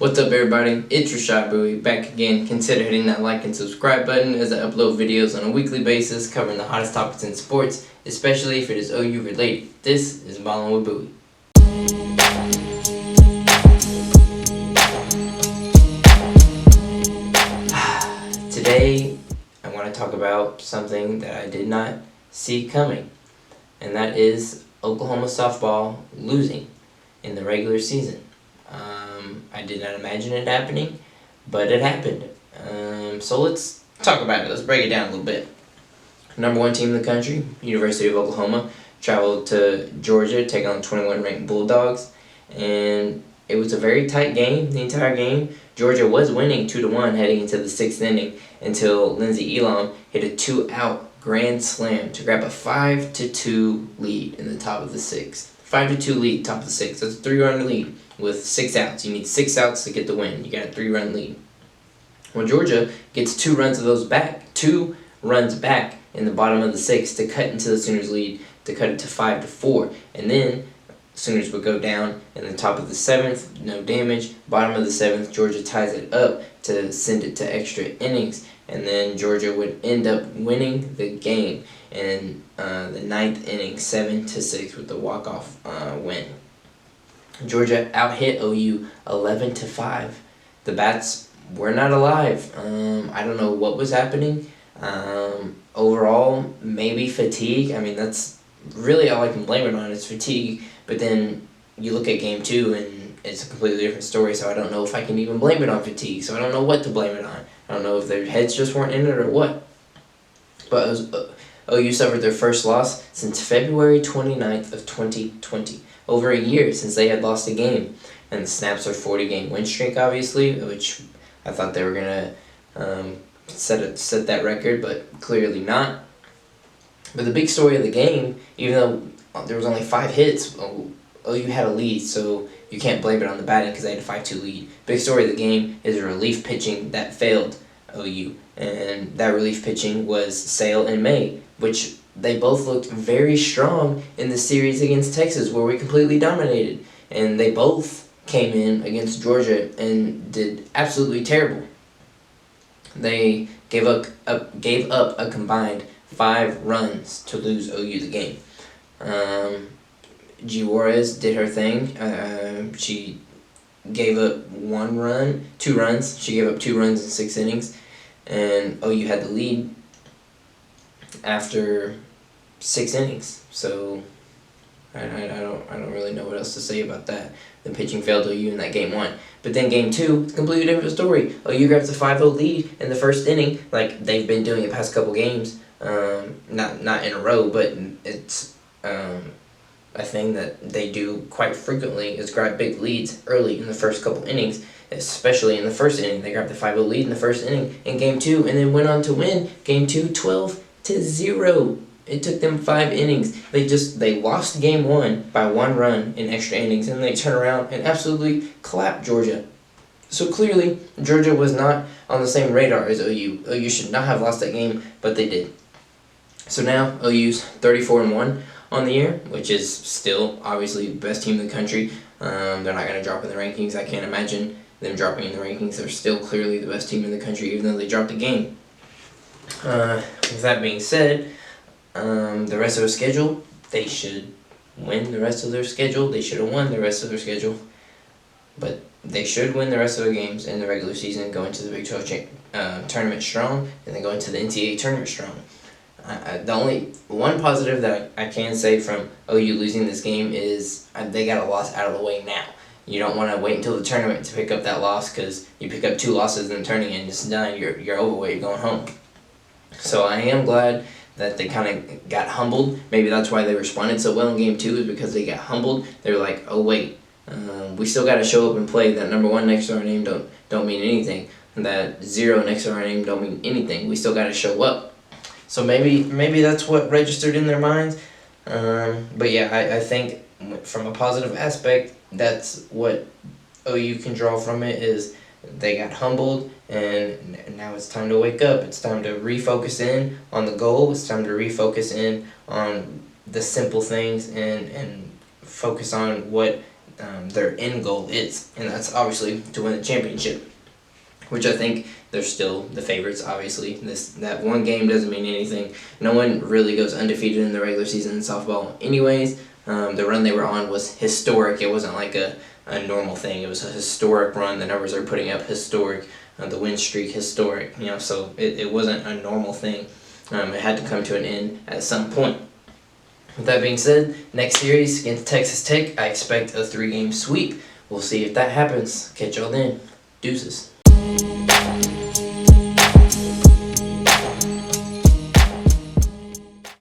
What's up, everybody? It's your shot Buie back again. Consider hitting that like and subscribe button as I upload videos on a weekly basis covering the hottest topics in sports, especially if it is OU related. This is Ballin' with Buie. Today, I want to talk about something that I did not see coming, and that is Oklahoma softball losing in the regular season. I did not imagine it happening, but it happened. So let's talk about it. Let's break it down a little bit. Number one team in the country, University of Oklahoma, traveled to Georgia to take on 21 ranked Bulldogs, and it was a very tight game the entire game. Georgia was winning 2-1 heading into the 6th inning until Lindsey Elam hit a 2-out grand slam to grab a 5-2 lead in the top of the 6th. 5-2 lead, top of the 6th. That's a 3-run lead with 6 outs. You need 6 outs to get the win. You got a 3-run lead. Well, Georgia gets 2 runs back in the bottom of the 6th to cut into the Sooners' lead, to cut it to 5-4. And then Sooners would go down in the top of the 7th, no damage. Bottom of the 7th, Georgia ties it up to send it to extra innings. And then Georgia would end up winning the game in the 9th inning, 7-6 with the walk-off win. Georgia out-hit OU 11-5. The bats were not alive. I don't know what was happening. Overall, maybe fatigue. I mean, that's really all I can blame it on is fatigue. But then you look at Game 2 and it's a completely different story, so I don't know if I can even blame it on fatigue. So I don't know what to blame it on. I don't know if their heads just weren't in it or what. But OU suffered their first loss since February 29th of 2020. Over a year since they had lost a game. And the Snaps are 40-game win streak, obviously, which I thought they were going to set that record, but clearly not. But the big story of the game, even though there was only 5 hits, OU had a lead, so you can't blame it on the batting because they had a 5-2 lead. Big story of the game is the relief pitching that failed OU, and that relief pitching was Sale and May, which they both looked very strong in the series against Texas where we completely dominated, and they both came in against Georgia and did absolutely terrible. They gave up a combined 5 runs to lose OU the game. G. Juarez did her thing. She gave up 2 runs. She gave up 2 runs in 6 innings, and OU had the lead after 6 innings. So I don't really know what else to say about that. The pitching failed OU in that Game 1. But then Game 2, it's a completely different story. OU grabs a 5-0 lead in the first inning, like they've been doing the past couple games. Not in a row, but it's a thing that they do quite frequently is grab big leads early in the first couple innings, especially in the first inning. They grabbed the 5-0 lead in the first inning in Game 2 and then went on to win Game 2 12-0. It took them 5 innings. They lost Game 1 by 1 run in extra innings, and they turn around and absolutely clapped Georgia. So clearly, Georgia was not on the same radar as OU. OU should not have lost that game, but they did. So now OU's 34-1 on the year, which is still obviously the best team in the country. They're not going to drop in the rankings. I can't imagine them dropping in the rankings. They're still clearly the best team in the country, even though they dropped a game. With that being said, the rest of their schedule, they should win the rest of their schedule. They should have won the rest of their schedule. But they should win the rest of their games in the regular season, go into the Big 12 tournament strong, and then go into the NCAA tournament strong. The only one positive that I can say from OU losing this game is they got a loss out of the way now. You don't want to wait until the tournament to pick up that loss, because you pick up 2 losses in the tournament and it's done. You're over with. You're going home. So I am glad that they kind of got humbled. Maybe that's why they responded so well in Game 2, is because they got humbled. They were like, oh wait, we still got to show up and play. That number 1 next to our name don't mean anything. And that 0 next to our name don't mean anything. We still got to show up. So maybe that's what registered in their minds. But yeah, I think from a positive aspect, that's what OU can draw from it, is they got humbled, and now it's time to wake up. It's time to refocus in on the goal. It's time to refocus in on the simple things and focus on what their end goal is, and that's obviously to win the championship, which I think they're still the favorites. Obviously, that one game doesn't mean anything. No one really goes undefeated in the regular season in softball anyways. The run they were on was historic. It wasn't like a normal thing. It was a historic run. The numbers they're putting up, historic. The win streak, historic. So it wasn't a normal thing. It had to come to an end at some point. With that being said, next series against Texas Tech, I expect a 3-game sweep. We'll see if that happens. Catch y'all then. Deuces.